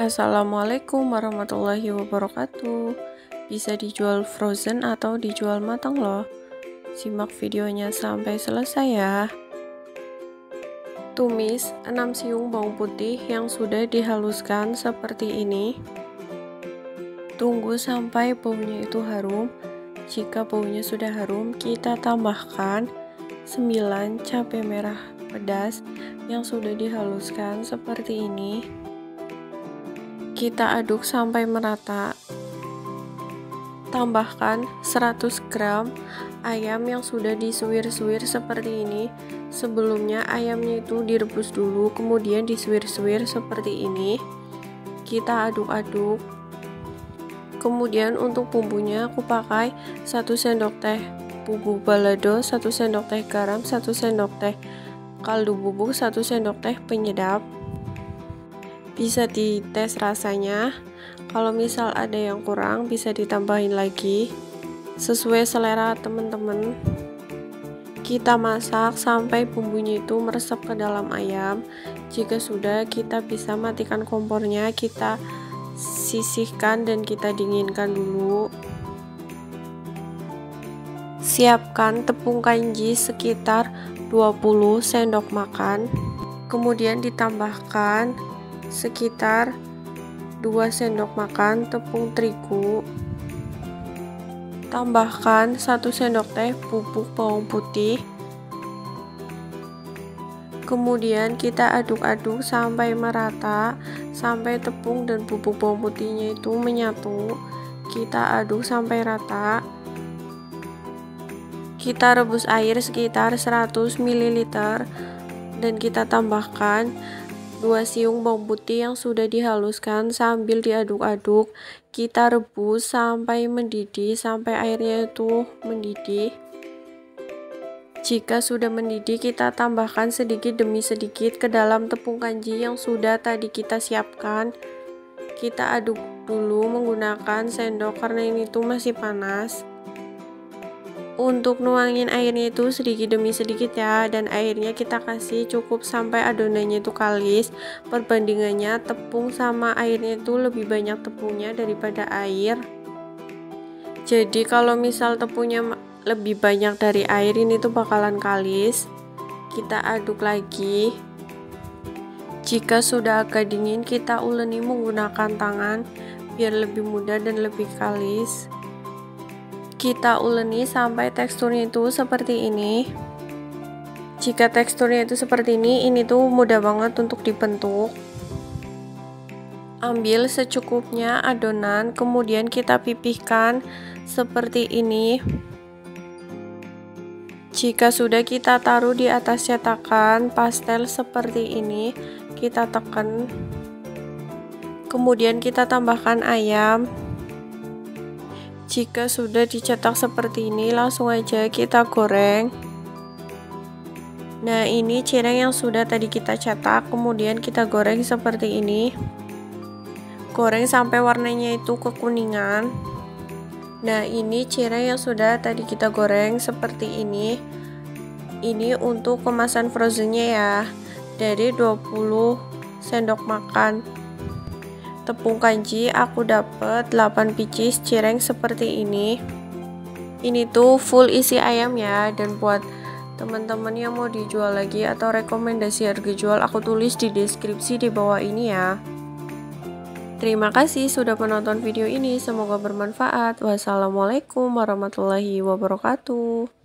Assalamualaikum warahmatullahi wabarakatuh. Bisa dijual frozen atau dijual matang loh. Simak videonya sampai selesai ya. Tumis 6 siung bawang putih yang sudah dihaluskan seperti ini. Tunggu sampai baunya itu harum. Jika baunya sudah harum, kita tambahkan 9 cabai merah pedas yang sudah dihaluskan seperti ini. Kita aduk sampai merata. Tambahkan 100 gram ayam yang sudah disuir-suir seperti ini. Sebelumnya ayamnya itu direbus dulu, kemudian disuir-suir seperti ini. Kita aduk-aduk. Kemudian untuk bumbunya aku pakai 1 sendok teh bubuk balado, 1 sendok teh garam, 1 sendok teh kaldu bubuk, 1 sendok teh penyedap. Bisa dites rasanya, kalau misal ada yang kurang bisa ditambahin lagi sesuai selera teman-teman. Kita masak sampai bumbunya itu meresap ke dalam ayam. Jika sudah, kita bisa matikan kompornya, kita sisihkan dan kita dinginkan dulu. Siapkan tepung kanji sekitar 20 sendok makan, kemudian ditambahkan sekitar 2 sendok makan tepung terigu. Tambahkan 1 sendok teh bubuk bawang putih. Kemudian kita aduk-aduk sampai merata, sampai tepung dan bubuk bawang putihnya itu menyatu. Kita aduk sampai rata. Kita rebus air sekitar 100 ml dan kita tambahkan 2 siung bawang putih yang sudah dihaluskan sambil diaduk-aduk. Kita rebus sampai mendidih, sampai airnya itu mendidih. Jika sudah mendidih, kita tambahkan sedikit demi sedikit ke dalam tepung kanji yang sudah tadi kita siapkan. Kita aduk dulu menggunakan sendok karena ini tuh masih panas. Untuk nuangin airnya itu sedikit demi sedikit ya, dan airnya kita kasih cukup sampai adonannya itu kalis. Perbandingannya tepung sama airnya itu lebih banyak tepungnya daripada air. Jadi kalau misal tepungnya lebih banyak dari air, ini tuh bakalan kalis. Kita aduk lagi. Jika sudah agak dingin, kita uleni menggunakan tangan biar lebih mudah dan lebih kalis. Kita uleni sampai teksturnya itu seperti ini. Jika teksturnya itu seperti ini tuh mudah banget untuk dibentuk. Ambil secukupnya adonan, kemudian kita pipihkan seperti ini. Jika sudah, kita taruh di atas cetakan pastel seperti ini. Kita tekan. Kemudian kita tambahkan ayam. Jika sudah dicetak seperti ini, langsung aja kita goreng. Nah, ini cireng yang sudah tadi kita cetak, kemudian kita goreng seperti ini. Goreng sampai warnanya itu kekuningan. Nah, ini cireng yang sudah tadi kita goreng seperti ini. Ini untuk kemasan frozennya ya. Dari 20 sendok makan tepung kanji, aku dapat 8 pieces cireng seperti ini. Ini tuh full isi ayam ya, dan buat teman-teman yang mau dijual lagi atau rekomendasi harga jual, aku tulis di deskripsi di bawah ini ya. Terima kasih sudah menonton video ini, semoga bermanfaat. Wassalamualaikum warahmatullahi wabarakatuh.